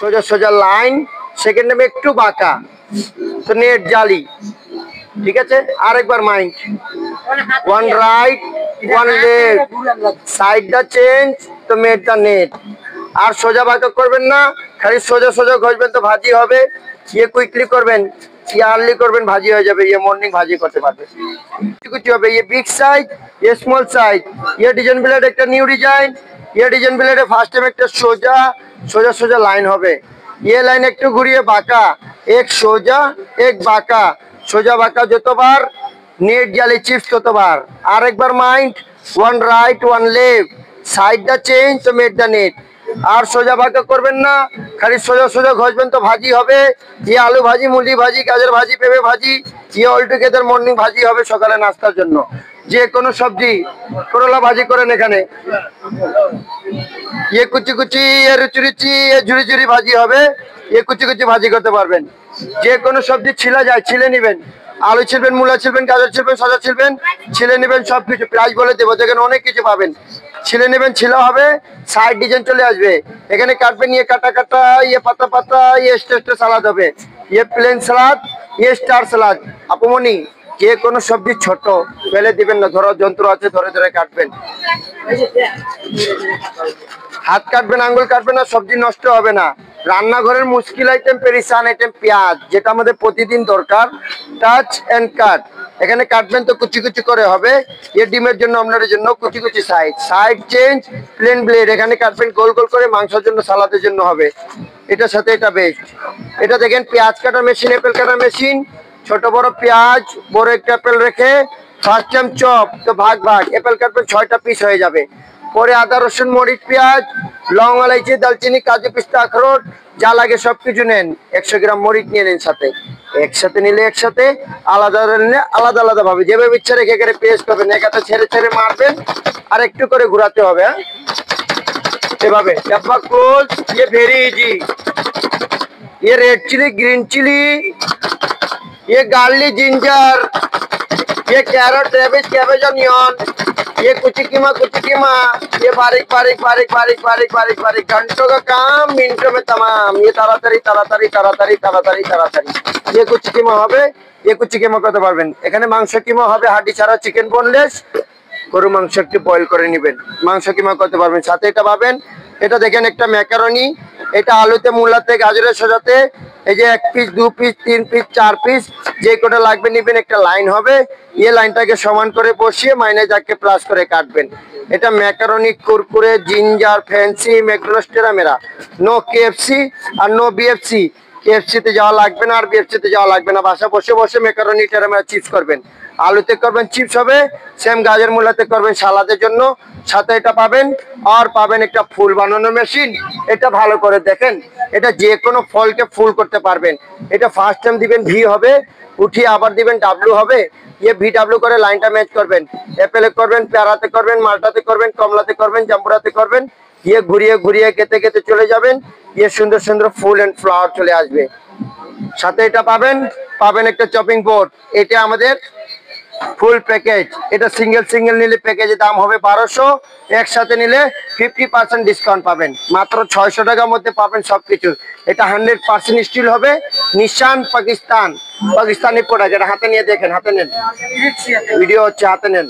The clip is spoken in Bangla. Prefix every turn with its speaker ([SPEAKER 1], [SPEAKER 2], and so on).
[SPEAKER 1] সোজা সোজা লাইন, সেকেন্ড টাইম একটু বাঁকা, তো নেট জালি। ঠিক আছে, আরেকবার mind, one right one left, side দা চেঞ্জ তো মেট দা নেট। আর সোজা বাঁকা করবেন না, খালি সোজা সোজা ঘষবেন তো ভাজি হবে। ইয়ে কুইকলি করবেন, ইয়ে আর্লি করবেন, ভাজি হয়ে যাবে। ইয়ে মর্নিং ভাজি করতে পারবে, কুচি হবে। ইয়ে বিগ সাইজ, ইয়ে স্মল সাইজ। ইয়ে ডিজাইন ব্লেড একটা নিউ ডিজাইন, ইয়ে ডিজাইন ব্লেডে ফার্স্ট টাইম একটা সোজা সোজা সোজা লাইন হবে। ये लाइन একটু ঘুরিয়ে বাঁকা, এক সোজা এক বাঁকা, সোজা বাঁকা যতবার নেট জালি চিপস ততবার। আরেকবার mind, one right one left, side দা চেঞ্জ তো মেট দা নেট। আর সোজা বাঁকা করবেন না, খালি সোজা সোজা ঘষবেন তো ভাজি হবে। ইয়ে আলু ভাজি, মুলি ভাজি, গাজর ভাজি, পেঁপে ভাজি, ইয়ে অল টুগেদার মর্নিং ভাজি হবে সকালে নাস্তার জন্য। যে কোনো সবজি, করলা ভাজি করেন এখানে। ये कुची कुची, ये रुचि रुचि, ये झुरी झुरी भाजी হবে। ये कुची कुची ভাজি করতে পারবেন। যে কোনো সবজি ছিলা যায়, ছিলে নেবেন। আলু ছিলবেন, মূলা ছিলবেন, গাজর ছিলবেন, শসা ছিলবেন, ছিলে নেবেন। সবকিছু প্রাইস বলে দেবো, যেখানে অনেক কিছু পাবেন। ছিলে নেবেন, ছিলা হবে, সাইড ডিজাইন চলে আসবে। এখানে কাটবেন, ইয়ে কাটা কাটা, ইয়ে পাতা পাতা, ইয়ে স্টেস্টে সালাদ হবে। ইয়ে প্লেন সালাদ, ইয়ে স্টার সালাদ। আপুমনি, যে কোনো সবজি ছোট ফেলে দিবেন না, ধরো যন্ত্র আছে ধরে ধরে কাটবেন। হাত কাটবেন, আঙ্গুল কাটবেন না, সবজি নষ্ট হবে না। রান্নাঘরের মুশকিল আইটেম, পেরিসান আইটেম পেঁয়াজ, যেটা আমাদের প্রতিদিন দরকার। টাচ এন্ড কাট, এখানে কাটবেন তো কুচি কুচি করে হবে। এ ডিমের জন্য, আপনার জন্য কুচি কুচি side, side change plain blade, এখানে কাটবেন গোল গোল করে, মাংসের জন্য সালাদের জন্য হবে। এটার সাথে এটা বেস্ট। এটা দেখেন পেঁয়াজ কাটার মেশিন, অ্যাপেল কাটার মেশিন। ছোট বড় পেঁয়াজ, বড় একটা অ্যাপেল রেখে ফার্স্ট টাইম চপ তো ভাগ ভাগ, অ্যাপেল কাটবেন 6টা পিস হয়ে যাবে। পরে আদা রসুন মরিচ পেঁয়াজ, লং এলাইচি দালচিনি কাজু পিস্তা আখরোট, যা লাগে সবকিছু নেন। 100 গ্রাম মরিচ নিয়ে নেন সাথে, একসাথে নিলে একসাথে, আলাদা নিলে আলাদা আলাদা ভাবে, যেভাবে ইচ্ছা রেখে করে পেস্ট করবেন। একাতে ছেড়ে ছেড়ে মারবেন, আর একটু করে ঘুরাতে হবে। হ্যাঁ, এভাবে ডাব্বা ক্লোজ। ये वेरी इजी। ये रेड चिली, ग्रीन चिली, ये गार्लिक जिंजर, ये कैरेट कैबेज कैबेज ऑनियन, ये कुची कीमा, ये बारीक बारीक बारीक बारीक बारीक बारीक बारीक, घंटों का काम मिनटों में तमाम। ये ताड़ाताड़ी ताड़ाताड़ी ताड़ाताड़ी ताड़ाताड़ी ताड़ाताड़ी। ये कुची कीमा হবে, ये কুচি কিমা করতে পারবেন। এখানে মাংস কিমা হবে, হাড্ডি ছাড়া, চিকেন বোনলেস। গরু মাংস একটু বয়েল করে নেবেন, মাংস কিমা করতে পারবেন। সাথে এটা পাবেন, এটা দেখেন একটা ম্যাকারনি, এটা আলুতে, মূলাতে, গাজরের সাজাতে। এই যে 1 পিস 2 পিস 3 পিস 4 পিস, যে কোটা লাগবে নেবেন। একটা লাইন হবে, এই লাইনটাকে সমান করে বসিয়ে মাইনাস আগে প্লাস করে কাটবেন। এটা macaroni, Kurkure, ginger, fancy, McDonald's, টেরামেরা। নো কেএফসি আর নো বিএফসি। কেএফসিতে যাওয়া লাগবে না, আর বিএফসিতে যাওয়া লাগবে না। বাসা বসে বসে ম্যাকারনি, টেরামেরা চিপস করবেন। আলুতে করবেন চিপস হবে, সেম গাজর মূলাতে করবেন সালাদের জন্য। সাথে এটা পাবেন, আর পাবেন একটা ফুল বানানোর মেশিন। এটা ভালো করে দেখেন, এটা যে কোনো ফলকে ফুল করতে পারবেন। এটা ফার্স্ট টাইম দিবেন ভি হবে, উঠিয়ে আবার দিবেন ডাব্লু হবে। ইয়ে ভি ডাব্লু করে লাইনটা ম্যাচ করবেন। অ্যাপেলে করবেন, পেয়ারাতে করবেন, মালটাতে করবেন, কমলাতে করবেন, জাম্বুরাতে করবেন। ইয়ে ঘুরিয়ে ঘুরিয়ে কেটে কেটে চলে যাবেন। ইয়ে সুন্দর সুন্দর ফুল এন্ড ফ্লাওয়ার চলে আসবে। সাথে এটা পাবেন, পাবেন একটা চপিং বোর্ড। এটা আমাদের ফুল প্যাকেজ। এটা সিঙ্গেল সিঙ্গেল নিলে প্যাকেজের দাম হবে 1200, একসাথে নিলে 50% ডিসকাউন্ট পাবেন। মাত্র 600 টাকার মধ্যে পাবেন সবকিছু। এটা 100% স্টিল হবে, নিশান পাকিস্তানি প্রোডাক্ট। এটা হাতে নিয়ে দেখেন, হাতে নেন, ভিডিও হচ্ছে, হাতে নেন।